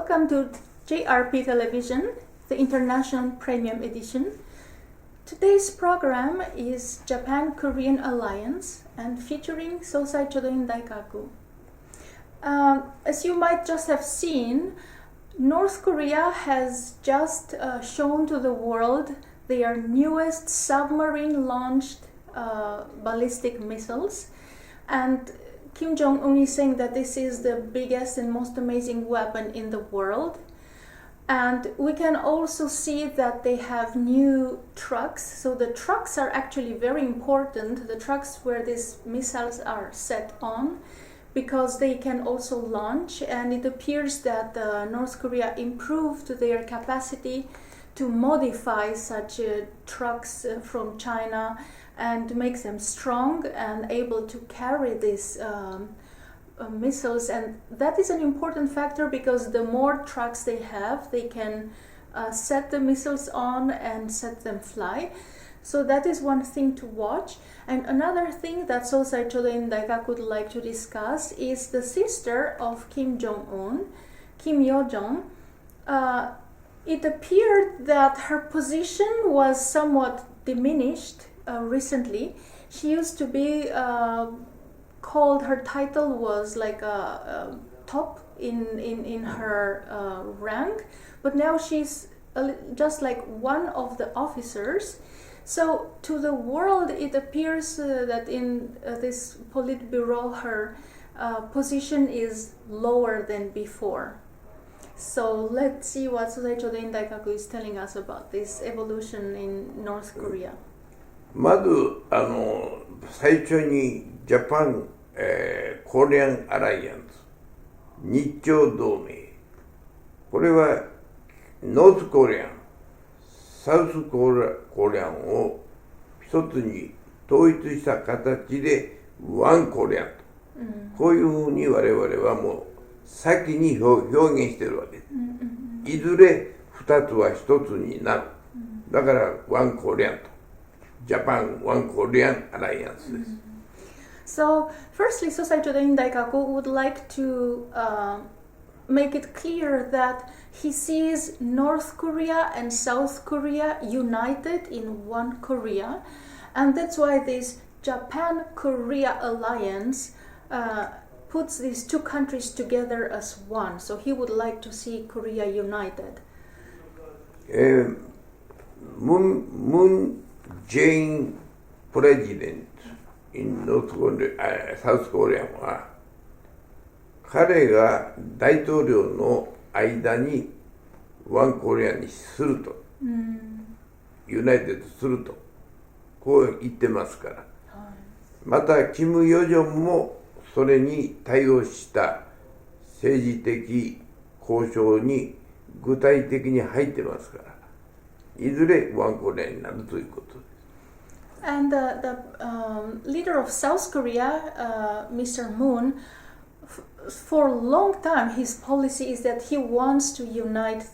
Welcome to JRP Television, the International Premium Edition. Today's program is Japan-Korean Alliance and featuring Sosai Chodoin Daikaku. As you might just have seen, North Korea has just shown to the world their newest submarine-launched ballistic missiles, and Kim Jong-un is saying that this is the biggest and most amazing weapon in the world. And we can also see that they have new trucks. So the trucks are actually very important, the trucks where these missiles are set on, because they can also launch, and it appears that North Korea improved their capacity to modify such trucks from China and make them strong and able to carry these missiles. And that is an important factor, because the more trucks they have, they can set the missiles on and set them fly. So that is one thing to watch. And another thing that Sosai Chodoin Daikaku would like to discuss is the sister of Kim Jong-un, Kim Yo-jong. It appeared that her position was somewhat diminished recently. She used to be called, her title was like a top in her rank, but now she's just like one of the officers. So to the world, it appears that in this Politburo, her position is lower than before. So let's see what Sosai Chodoin Daikaku is telling us about this evolution in North Korea. まず最初にジャパン、コリアンアライアンス、日朝同盟、これはノースコリアン、サウスコリアンを一つに統一した形でワンコリアンと、こういうふうに我々はもう先に表現しているわけです。いずれ二つは一つになる。だからワンコリアンと、ジャパンワンコリアンアライアンスです。So, firstly, Sosai Chodoin Daikaku would like to make it clear that he sees North Korea and South Korea united in one Korea, and that's why this Japan-Korea alliance puts these two countries together as one. So he would like to see Korea united. Moon Jae-in president in North Korea, South Korea は彼が大統領の間にワンコリアにすると、ユナイテッドするとこう言ってますから、またキム・ヨジョンもそれに対応した政治的交渉に具体的に入ってますから、いずれワンコリアになるということです。And the leader of South Korea, Mr. Moon, for a long time his policy is that he wants to unite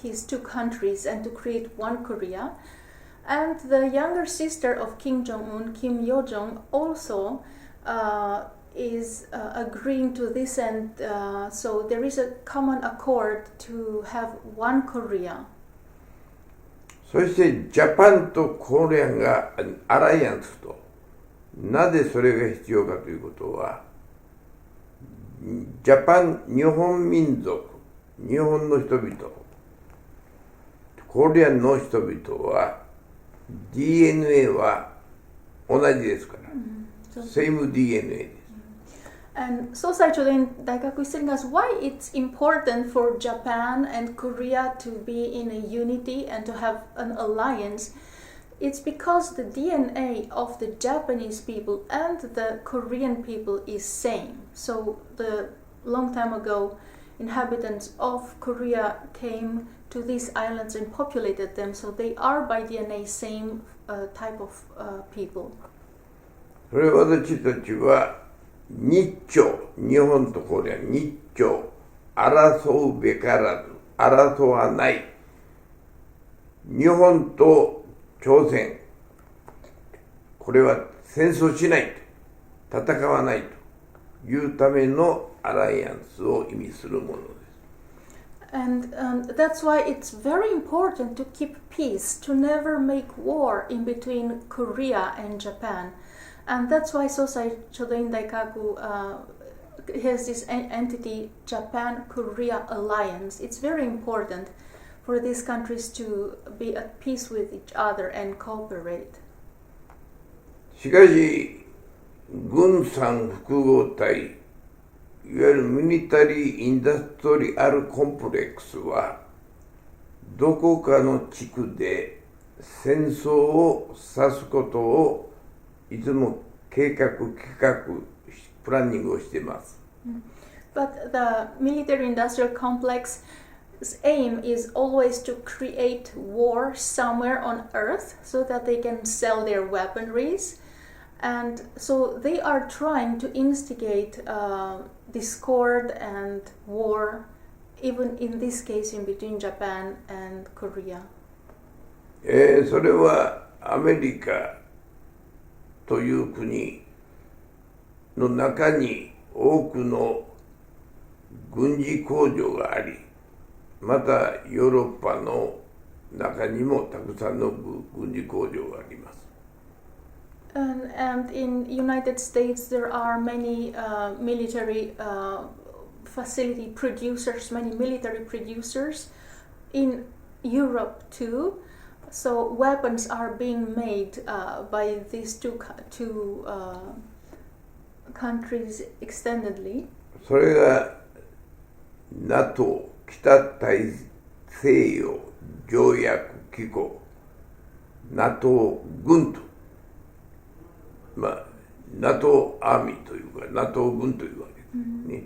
his two countries and to create one Korea. And the younger sister of Kim Jong-un, Kim Yo-jong, also is agreeing to this, and so there is a common accord to have one Korea. そしてジャパンとコリアンがアライアンスと、なぜそれが必要かということは、ジャパン、日本民族、日本の人々、コリアンの人々は DNA は同じですから、same DNA です。And Sosai Chodoin Daikaku is telling us why it's important for Japan and Korea to be in a unity and to have an alliance. It's because the DNA of the Japanese people and the Korean people is same. So the long time ago, inhabitants of Korea came to these islands and populated them. So they are by DNA same type of people. それ私たちは日朝、日本とコリアン、日朝、争うべからず、争わない。日本と朝鮮、これは戦争しない、戦わないというためのアライアンスを意味するものです。And that's why it's very important to keep peace, to never make war in between Korea and Japan. And that's why Sosai Chodoin Daikaku has this entity, Japan-Korea Alliance. It's very important for these countries to be at peace with each other and cooperate. しかし、軍産複合体、いわゆるミリタリー・インダストリアル・コンプレックスは、どこかの地区で戦争を指すことをいつも計画、企画、プランニングをしています。But the military-industrial complex's aim is always to create war somewhere on Earth so that they can sell their weaponries. And so they are trying to instigate discord and war, even in this case in between Japan and Korea. それはアメリカという国の中に多くの軍事工場があり、またヨーロッパの中にもたくさんの軍事工場があります。And in United States there are many military facility producers, many military producers. In Europe too. So weapons are being made by these two countries extendedly. それが NATO 北大西洋条約機構 NATO 軍と、NATO アーミーというか NATO 軍というわけですね。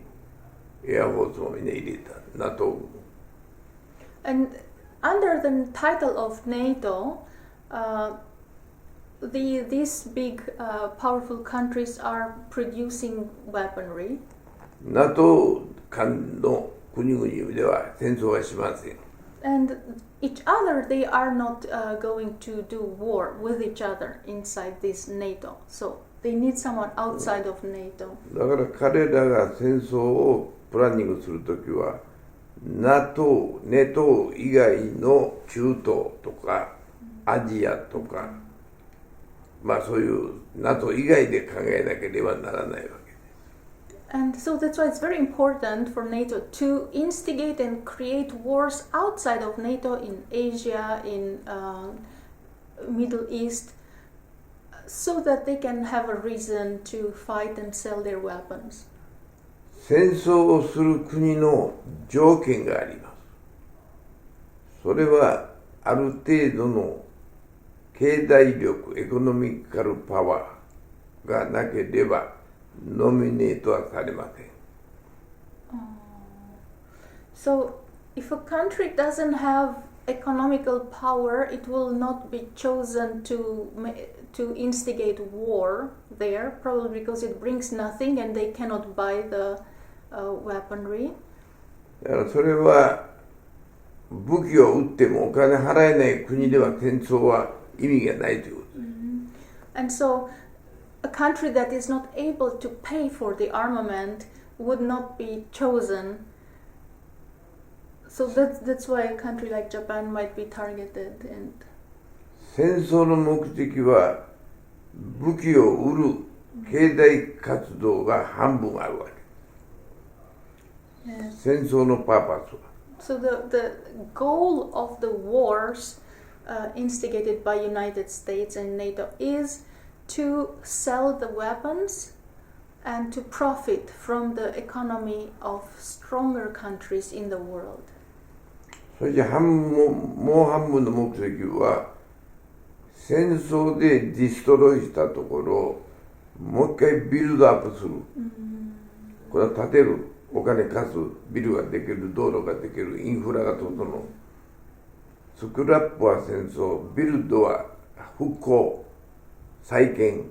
エアフォースもみんな入れた NATO 軍。And under the title of NATO, these big, powerful countries are producing weaponry. NATO 間の国々では戦争はしません。And each other, they are not going to do war with each other inside this NATO. So they need someone outside of NATO. だから彼らが戦争をプランニングするときは、NATO 以外の中東とかアジアとか、そういう NATO 以外で考えなければならないわけです。And so that's why it's very important for NATO to instigate and create wars outside of NATO in Asia, in Middle East, so that they can have a reason to fight and sell their weapons. 戦争をする国の条件があります。それはある程度の経済力、エコノミカルパワーがなければノミネートはされません。So if a country doesn't have economical power, it will not be chosen to instigate war there, probably because it brings nothing and they cannot buy the weaponry. だからそれは武器を撃ってもお金払えない国では戦争は意味がないということです。And so a country that is not able to pay for the armament would not be chosen. So that's why a country like Japan might be targeted. And 戦争の目的は武器を売る経済活動が半分あるわけ。戦争のパーパスは。So the goal of the wars instigated by United States and NATO is to sell the weapons and to profit from the economy of stronger countries in the world. そしてもう半分の目的は戦争でディストロイしたところをもう一回ビルドアップする。これは建てる、お金貸す、ビルができる、道路ができる、インフラが整う。スクラップは戦争、ビルドは復興、再建、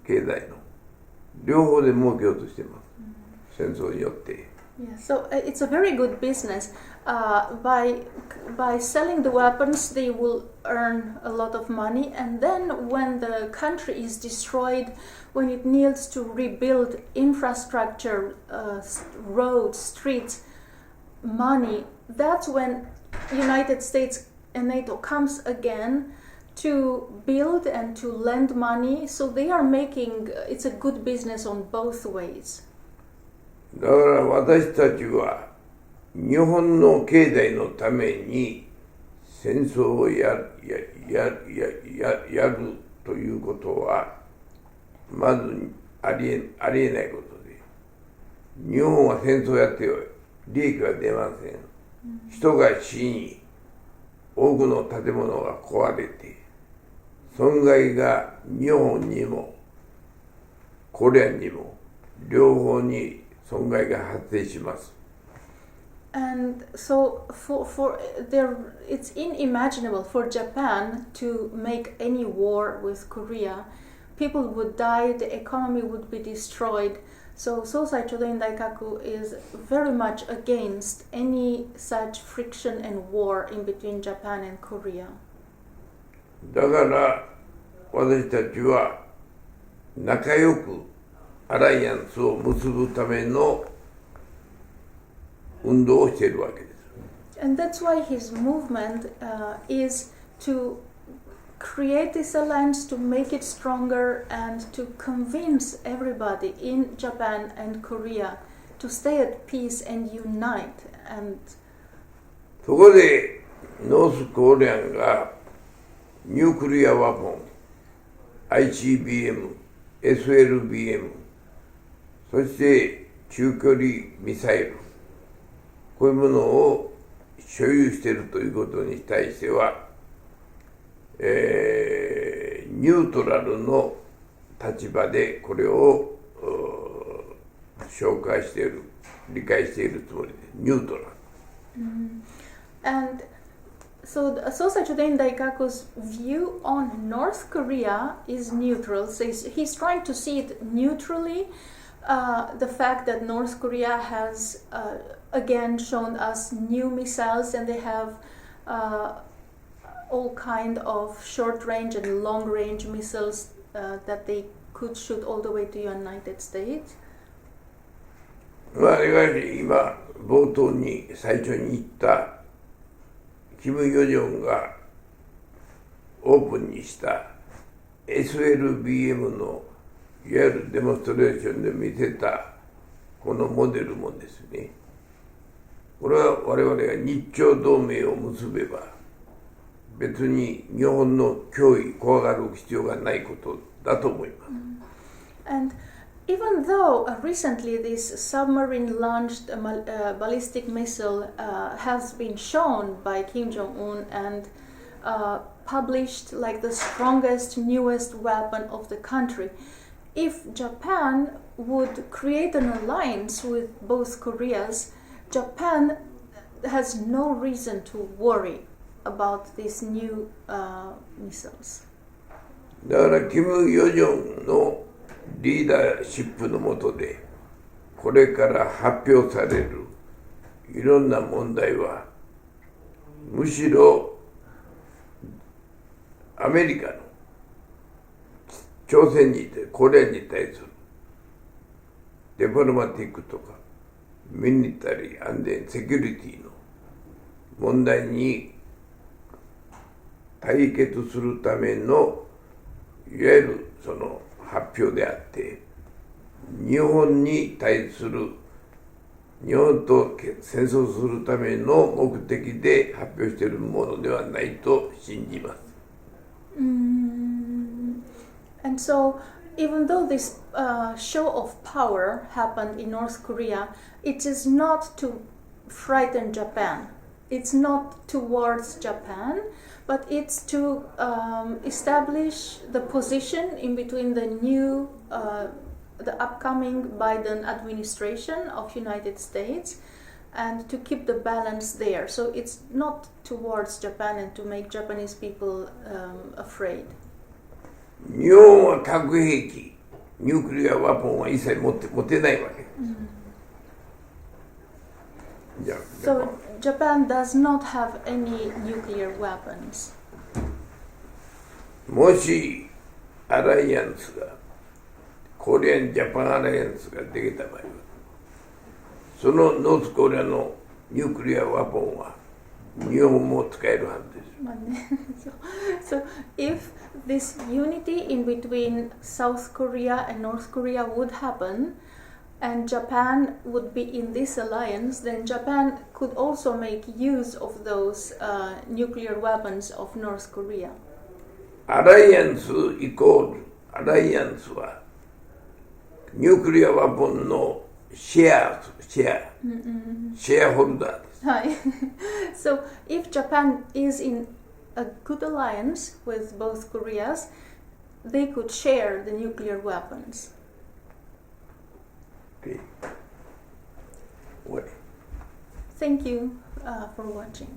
経済の両方で儲けようとしています。戦争によって。Yeah, so it's a very good business. By selling the weapons, they will earn a lot of money, and then when the country is destroyed, when it needs to rebuild infrastructure, roads, streets, money that's when United States and NATO comes again to build and to lend money. So they are making, it's a good business on both ways. だから私たちは日本の経済のために戦争をやるということはまずありえないことで、日本は戦争をやって利益は出ません。人が死に、多くの建物が壊れて、損害が日本にもコリアンにも両方に損害が発生します。And so it's unimaginable for Japan to make any war with Korea. People would die, the economy would be destroyed. So Sosai Chodoin Daikaku is very much against any such friction and war in between Japan and Korea. だから私たちは仲良くアライアンスを結ぶための運動をしているわけです。And that's why his movement is to create this alliance, to make it stronger, and to convince everybody in Japan and Korea to stay at peace and unite. And そこでノースコリアンがニュークリアワポン、ICBM、SLBM、そして中距離ミサイル、こういうものを所有しているということに対しては、ニュートラルの立場でこれを紹介している、理解しているつもりです。ニュートラル。And so Sosai Chodoin Daikaku's view on North Korea is neutral. So he's trying to see it neutrally. The fact that North Korea has again shown us new missiles, and they have all kind of short-range and long-range missiles that they could shoot all the way to United States. まあ、今冒頭に最初に言ったキム・ヨジョンがオープンにした SLBM のいわゆるデモンストレーションで見せたこのモデルもですね、これは我々が日朝同盟を結べば別に日本の脅威、怖がる必要がないことだと思います。And even though recently this submarine-launched ballistic missile has been shown by Kim Jong-un and published like the strongest, newest weapon of the country, if Japan would create an alliance with both Koreas, Japan has no reason to worry about these new missiles. だからキム・ヨジョンのリーダーシップの下でこれから発表されるいろんな問題はむしろアメリカの朝鮮にコリアに対するディプロマティックとかミリタリー安全セキュリティの問題に対決するためのいわゆるその発表であって、日本に対する日本と戦争するための目的で発表しているものではないと信じます。And so, even though this show of power happened in North Korea, it is not to frighten Japan. It's not towards Japan, but it's to establish the position in between the new, the upcoming Biden administration of United States, and to keep the balance there. So it's not towards Japan and to make Japanese people afraid. 日本は核兵器、ニュークリアワポンは一切持てないわけ。So Japan does not have any nuclear weapons. もしアライアンスがコリアン・ジャパンアライアンスができた場合は、そのノースコリアのニュークリアワポンは日本も使えるはずです。So if this unity in between South Korea and North Korea would happen, and Japan would be in this alliance, then Japan could also make use of those nuclear weapons of North Korea. アライアンスイコール、アライアンスはニュークリアワポンのシェアホルダーです。はい。So if Japan is in a good alliance with both Koreas, they could share the nuclear weapons. Okay. What? Thank you for watching.